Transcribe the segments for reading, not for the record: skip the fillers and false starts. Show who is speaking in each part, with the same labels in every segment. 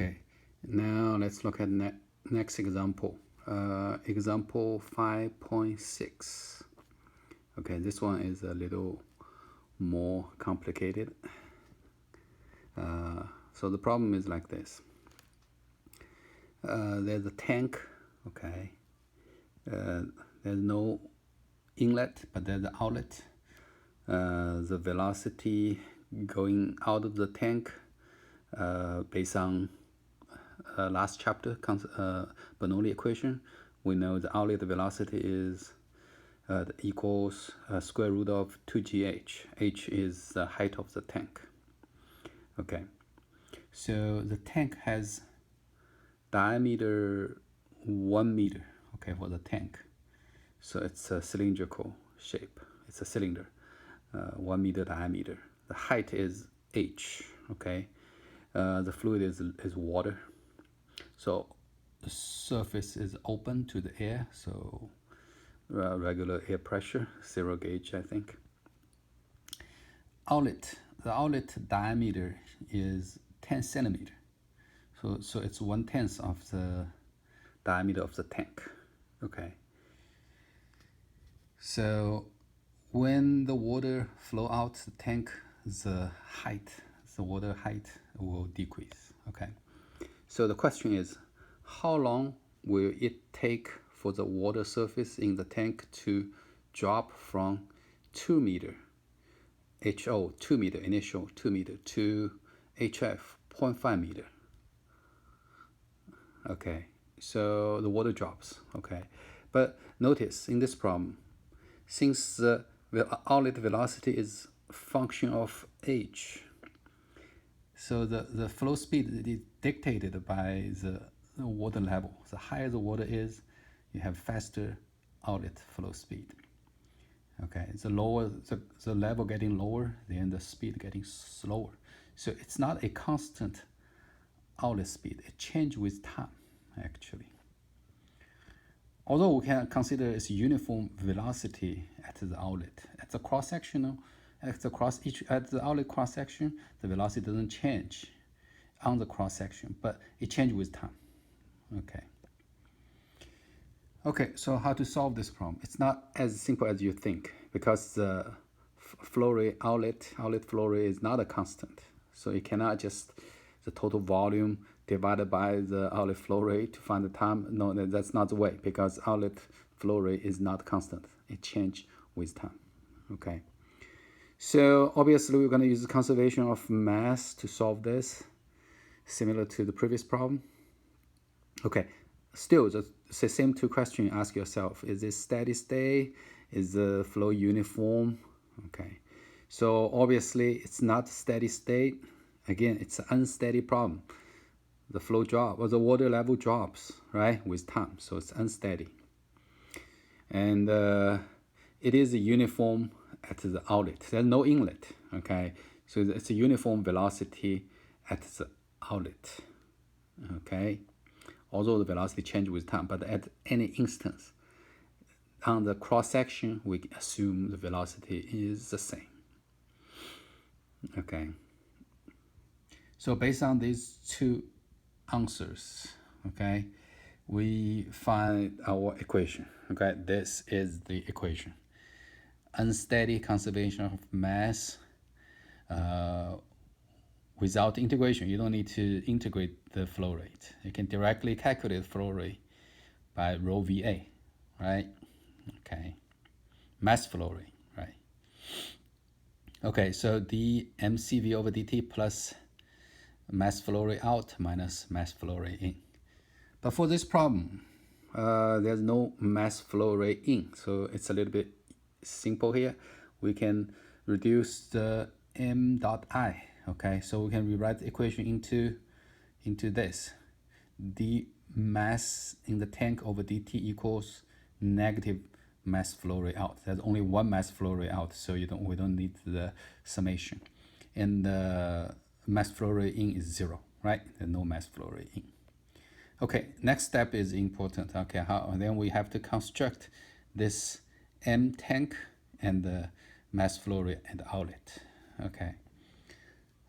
Speaker 1: Okay, now let's look at next example. Example 5.6. Okay, this one is a little more complicated. So the problem is like this. There's a tank, okay. There's no inlet, but there's an outlet. The velocity going out of the tank based on last chapter Bernoulli equation, we know the outlet velocity is equals square root of 2gh. H is the height of the tank. Okay, so the tank has diameter 1 meter, okay, for the tank. So it's a cylindrical shape. It's a cylinder, 1 meter diameter. The height is h, okay. The fluid is water. So the surface is open to the air, so regular air pressure, 0 gauge, I think. The outlet diameter is 10 centimeter. So it's 1/10 of the diameter of the tank. Okay. So when the water flow out the tank, the water height will decrease. Okay. So the question is, how long will it take for the water surface in the tank to drop from 2 meter, HO 2 meter, initial 2 meter, to HF 0.5 meter? Okay, so the water drops. Okay, but notice in this problem, since the outlet velocity is a function of h, so the flow speed is dictated by the water level. The higher the water is, you have faster outlet flow speed. Okay, the lower the level getting lower, then the speed getting slower. So it's not a constant outlet speed. It changes with time, actually. Although we can consider its uniform velocity at the outlet. At the cross-sectional, at the outlet cross-section, the velocity doesn't change on the cross-section, but it changes with time. Okay. Okay, so how to solve this problem? It's not as simple as you think, because the flow rate, outlet flow rate is not a constant. So you cannot just the total volume divided by the outlet flow rate to find the time. No, that's not the way, because outlet flow rate is not constant. It changes with time. Okay. So obviously we're going to use the conservation of mass to solve this, similar to the previous problem. Okay. Still, the same two questions you ask yourself. Is it steady state? Is the flow uniform? Okay. So obviously it's not steady state. Again, it's an unsteady problem. The flow drop, or the water level drops, right, with time. So it's unsteady. And it is a uniform at the outlet. There's no inlet, okay? So it's a uniform velocity at the outlet, okay? Although the velocity changes with time, but at any instance, on the cross-section, we assume the velocity is the same. Okay. So based on these two answers, okay, we find our equation. Okay, this is the equation. Unsteady conservation of mass. Without integration, you don't need to integrate the flow rate. You can directly calculate flow rate by rho VA, right? Okay, mass flow rate, right? Okay, so the mcv over dt plus mass flow rate out minus mass flow rate in. But for this problem, there's no mass flow rate in, so it's a little bit simple here. We can reduce the m dot I. Okay, so we can rewrite the equation into this. The mass in the tank over dt equals negative mass flow rate out. There's only one mass flow rate out, so we don't need the summation. And the mass flow rate in is 0, right? There's no mass flow rate in. Okay, next step is important. Okay, then we have to construct this M tank and the mass flow rate and outlet. Okay,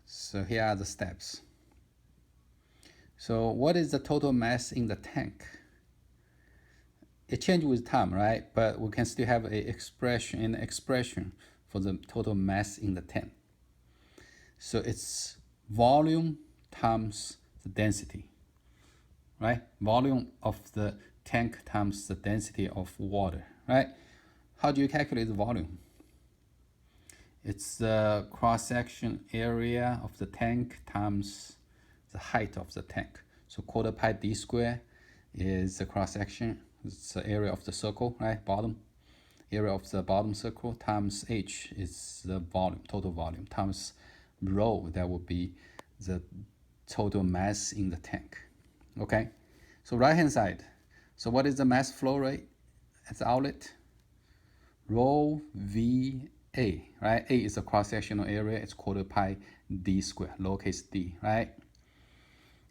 Speaker 1: so here are the steps. So what is the total mass in the tank? It changes with time, right? But we can still have an expression for the total mass in the tank. So it's volume times the density, right? Volume of the tank times the density of water, right? How do you calculate the volume? It's the cross-section area of the tank times the height of the tank. So quarter pi d square is the cross-section. It's the area of the circle, right? Bottom. Area of the bottom circle times h is the volume, total volume, times rho, that would be the total mass in the tank. Okay? So right-hand side. So what is the mass flow rate at the outlet? Rho V A, right? A is the cross-sectional area. It's quarter pi d squared, lowercase d, right?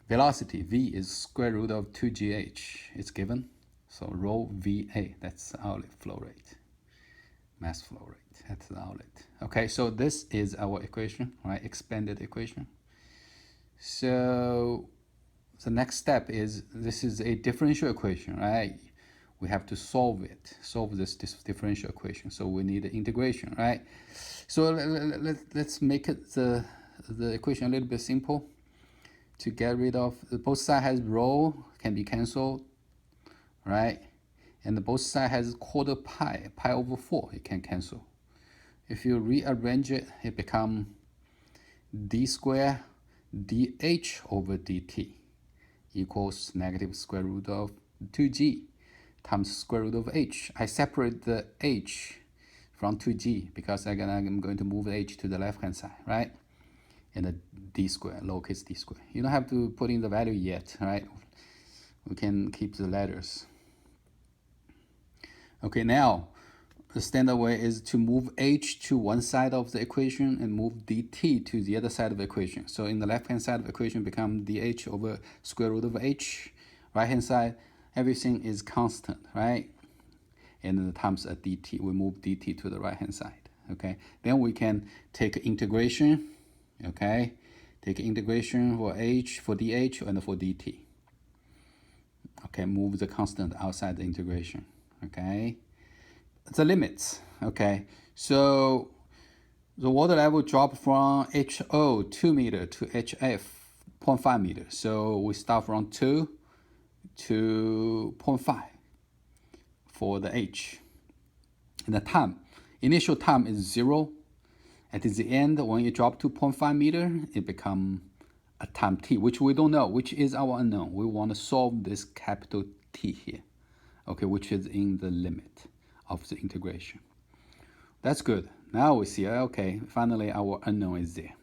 Speaker 1: Velocity, V is square root of 2gh. It's given. So rho VA, that's the outlet flow rate. Mass flow rate at the outlet. Okay, so this is our equation, right? Expanded equation. So the next step is, this is a differential equation, right? We have to solve this differential equation. So we need the integration, right? So let's make it the equation a little bit simple. To get rid of, both side has rho, can be cancelled, right? And both side has quarter pi over 4, it can cancel. If you rearrange it, it becomes d square dh over dt equals negative square root of 2g times square root of h. I separate the h from 2g because I'm going to move h to the left hand side, right? And the d square, lowercase d square. You don't have to put in the value yet, right? We can keep the letters. Okay, now the standard way is to move h to one side of the equation and move dt to the other side of the equation. So in the left hand side of the equation become dh over square root of h. Right hand side, everything is constant, right? And then times a dt, we move dt to the right hand side. Okay, then we can take integration. Okay, take integration for h, for dh, and for dt. Okay, move the constant outside the integration. Okay, the limits. Okay, so the water level dropped from HO 2 meter to HF 0.5 meter. So we start from 2 to 0.5 for the H. And the time, initial time is 0. At the end, when you drop to 0.5 meter, it becomes a time t, which we don't know, which is our unknown. We want to solve this capital T here, okay, which is in the limit of the integration. That's good. Now we see, okay, finally our unknown is there.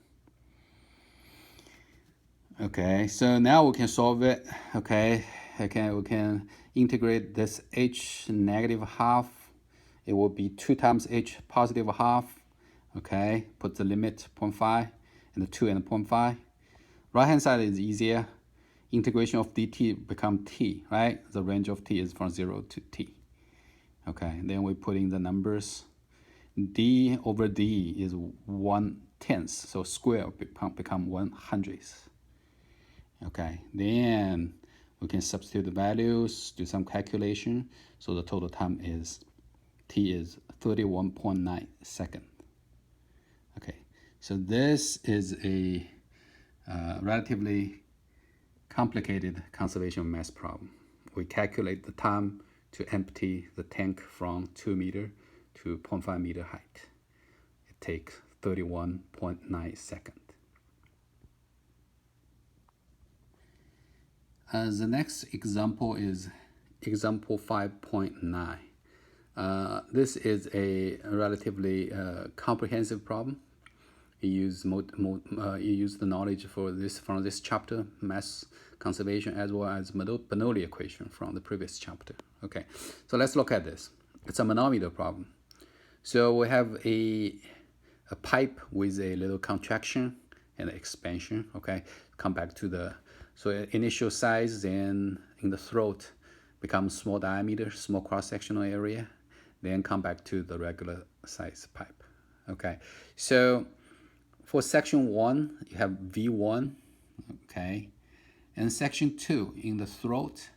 Speaker 1: Okay, so now we can solve it. Okay, we can integrate this h negative half. It will be 2 times h positive half. Okay, put the limit 0.5 and the 2 and 0.5. Right hand side is easier. Integration of dt become t, right? The range of t is from 0 to t. Okay, then we put in the numbers. D over d is 1/10, so square become 1/100. Okay, then we can substitute the values, do some calculation. So the total time is t is 31.9 seconds. Okay, so this is a relatively complicated conservation of mass problem. We calculate the time to empty the tank from 2 meter to 0.5 meter height. It takes 31.9 seconds. The next example is example 5.9. This is a relatively comprehensive problem. You use the knowledge for this from this chapter, mass conservation, as well as Bernoulli equation from the previous chapter. Okay, so let's look at this. It's a manometer problem. So we have a pipe with a little contraction and expansion. Okay, come back to the initial size, then in the throat becomes small diameter, small cross-sectional area, then come back to the regular size pipe. Okay, so for section 1, you have V1, okay, And section 2, in the throat,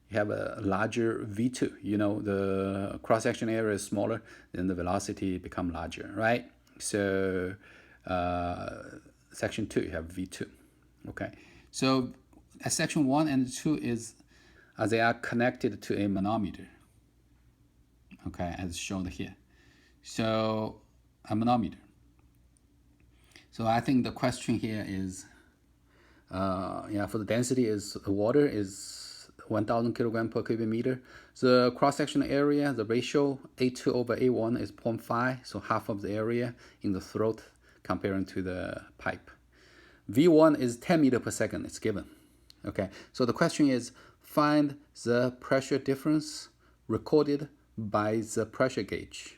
Speaker 1: you have a larger V2. You know, the cross-section area is smaller, then the velocity become larger, right? So section 2, you have V2. Okay, so section 1 and 2 is they are connected to a manometer. Okay, as shown here. So a manometer. So I think the question here is, for the density is water is 1,000 kilogram per cubic meter. The cross-section area, the ratio A2 over A1 is 0.5, so half of the area in the throat comparing to the pipe. V1 is 10 meter per second, it's given. Okay, so the question is, find the pressure difference recorded by the pressure gauge.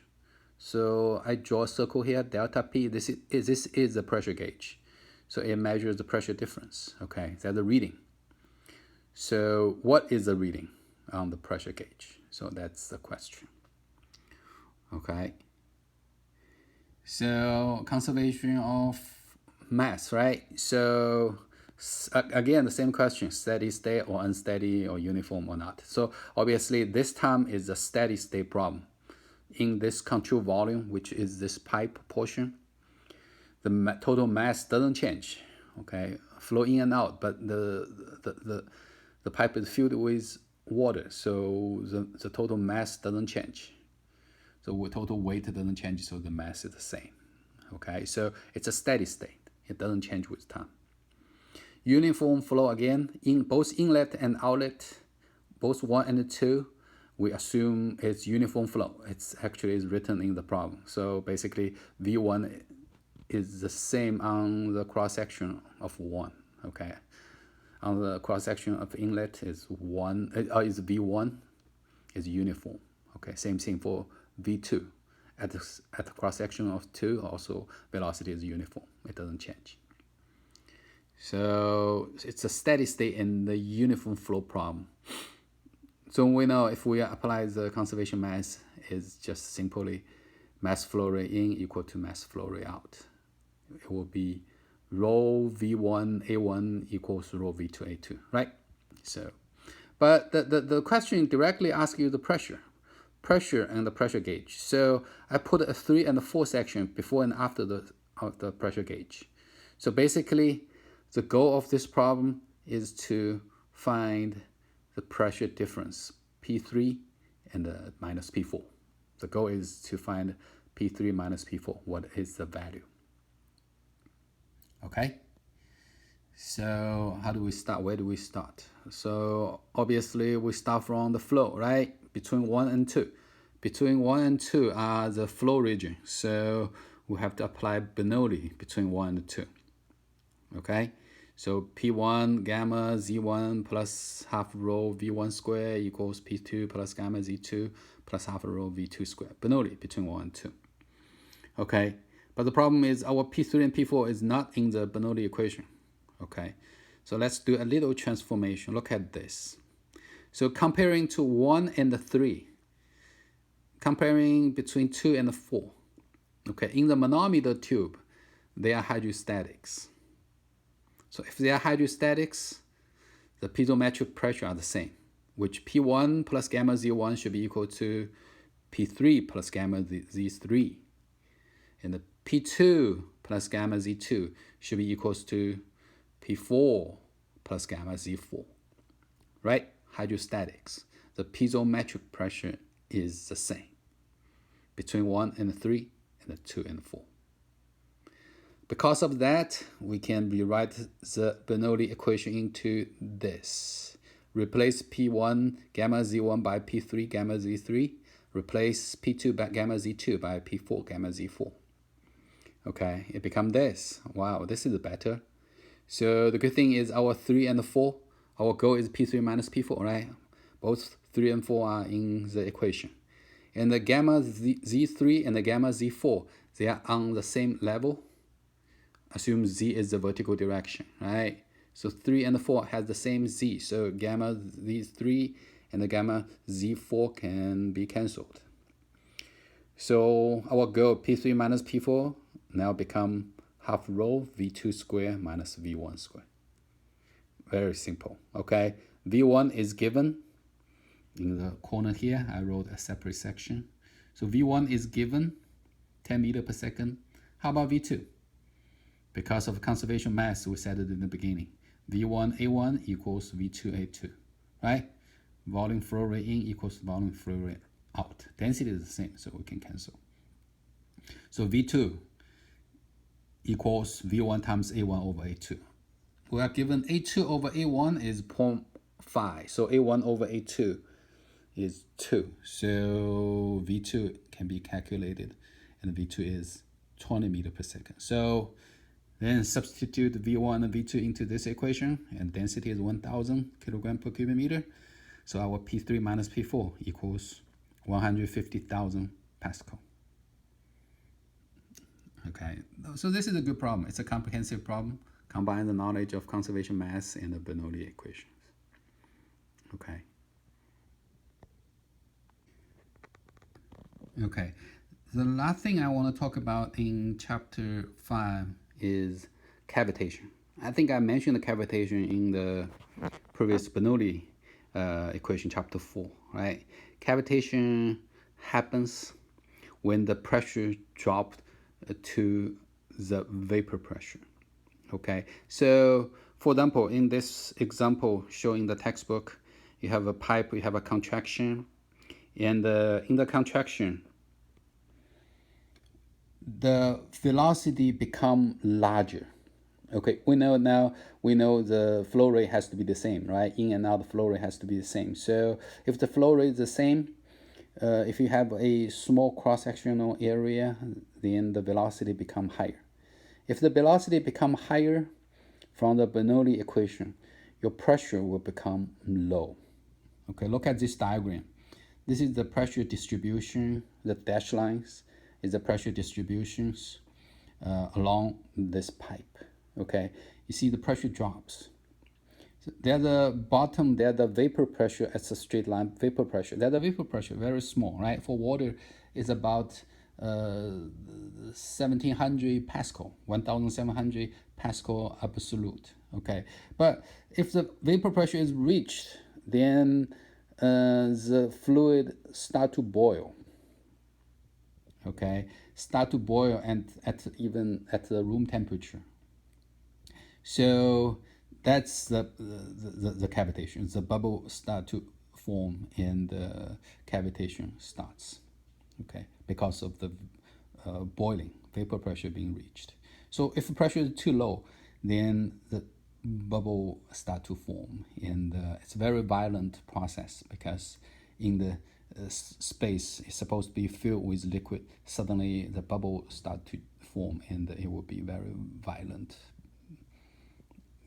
Speaker 1: So I draw a circle here, delta P, this is the pressure gauge. So it measures the pressure difference, okay, that's the reading. So what is the reading on the pressure gauge? So that's the question, okay. So conservation of mass, right? So again, the same question, steady state or unsteady or uniform or not. So obviously this time is a steady state problem. In this control volume, which is this pipe portion, the total mass doesn't change, okay? Flow in and out, but the pipe is filled with water, so the total mass doesn't change. So total weight doesn't change, so the mass is the same, okay? So it's a steady state. It doesn't change with time. Uniform flow, again, in both inlet and outlet, both 1 and 2, we assume it's uniform flow. It's actually is written in the problem. So basically V1 is the same on the cross-section of 1, okay? On the cross-section of inlet is V1 is uniform, okay? Same thing for V2. At the cross-section of 2, also velocity is uniform. It doesn't change. So it's a steady state in the uniform flow problem. So we know if we apply the conservation mass, is just simply mass flow rate in equal to mass flow rate out. It will be rho V1 A1 equals rho V2 A2, right? So, but the question directly asks you the pressure and the pressure gauge. So I put a 3 and a 4 section before and after the pressure gauge. So basically, the goal of this problem is to find the pressure difference, P3 and minus P4. The goal is to find P3 minus P4. What is the value? Okay. So how do we start? Where do we start? So obviously we start from the flow, right? Between 1 and 2. Between 1 and 2 are the flow region. So we have to apply Bernoulli between 1 and 2. Okay. So P1 gamma Z1 plus half rho V1 square equals P2 plus gamma Z2 plus half rho V2 square. Bernoulli between 1 and 2. Okay, but the problem is our P3 and P4 is not in the Bernoulli equation. Okay, so let's do a little transformation. Look at this. So comparing to 1 and 3, comparing between 2 and 4. Okay, in the manometer tube, they are hydrostatics. So if they are hydrostatics, the piezometric pressure are the same, which P1 plus gamma Z1 should be equal to P3 plus gamma Z3. And the P2 plus gamma Z2 should be equals to P4 plus gamma Z4, right? Hydrostatics. The piezometric pressure is the same between 1 and 3 and 2 and 4. Because of that, we can rewrite the Bernoulli equation into this. Replace P1 gamma Z1 by P3 gamma Z3. Replace P2 by gamma Z2 by P4 gamma Z4. Okay, it becomes this. Wow, this is better. So the good thing is our 3 and 4, our goal is P3 minus P4, right? Both 3 and 4 are in the equation. And the gamma Z3 and the gamma Z4, they are on the same level. Assume Z is the vertical direction, right? So 3 and 4 has the same Z. So gamma Z3 and the gamma Z4 can be cancelled. So our goal, P3 minus P4, now become half rho V2 square minus V1 square. very simple. Okay, V1 is given in the corner here. I wrote a separate section. So V1 is given 10 meter per second. How about V2? Because of conservation mass, we said it in the beginning. V1A1 equals V2A2, right? Volume flow rate in equals volume flow rate out. Density is the same, so we can cancel. So V2 equals V1 times A1 over A2. We are given A2 over A1 is 0.5. So A1 over A2 is 2. So V2 can be calculated, and V2 is 20 meter per second. So then substitute V1 and V2 into this equation, and density is 1,000 kilogram per cubic meter. So our P3 minus P4 equals 150,000 Pascal. Okay, so this is a good problem. It's a comprehensive problem. Combine the knowledge of conservation mass and the Bernoulli equations. Okay. Okay, the last thing I want to talk about in chapter 5 is cavitation. I think I mentioned the cavitation in the previous Bernoulli equation, chapter 4, right? Cavitation happens when the pressure dropped to the vapor pressure. Okay, so for example, in this example shown in the textbook, you have a pipe, you have a contraction, and in the contraction, the velocity become larger. Okay, we know the flow rate has to be the same, right? In and out flow rate has to be the same. So if the flow rate is the same, if you have a small cross-sectional area, then the velocity become higher. If the velocity become higher from the Bernoulli equation, your pressure will become low. Okay, look at this diagram. This is the pressure distribution. The dashed lines is the pressure distributions along this pipe. Okay, you see the pressure drops. So there's the bottom, there's the vapor pressure as a straight line vapor pressure. There's the vapor pressure, very small, right? For water, it's about 1700 Pascal, 1700 Pascal absolute. Okay, but if the vapor pressure is reached, then the fluid start to boil. Okay, start to boil and even at the room temperature. So that's the cavitation. The bubble start to form and the cavitation starts. Okay, because of the boiling, vapor pressure being reached. So if the pressure is too low, then the bubble start to form, and it's a very violent process because in the space is supposed to be filled with liquid. Suddenly the bubble start to form, and it will be very violent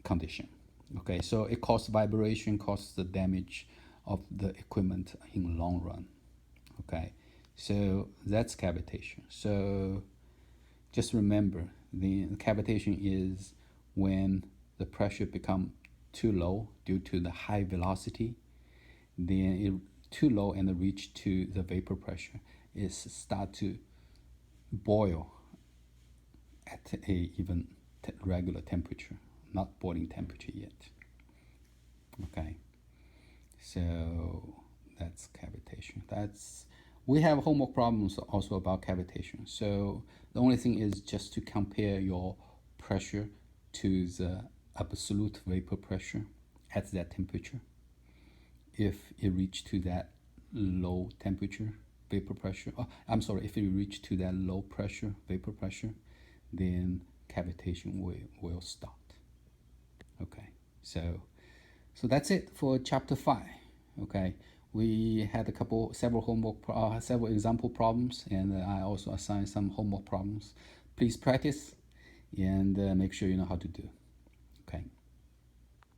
Speaker 1: condition. Okay, so it causes vibration, causes the damage of the equipment in long run. Okay, so that's cavitation. So just remember, the cavitation is when the pressure become too low due to the high velocity, then it too low and reach to the vapor pressure, is start to boil at a even regular temperature, not boiling temperature yet. Okay, so that's cavitation. We have homework problems also about cavitation. So the only thing is just to compare your pressure to the absolute vapor pressure at that temperature. If it reach to that low temperature vapor pressure, if it reach to that low pressure vapor pressure, then cavitation will start. Okay, so that's it for chapter 5. Okay, we had several example problems, and I also assigned some homework problems. Please practice and make sure you know how to do.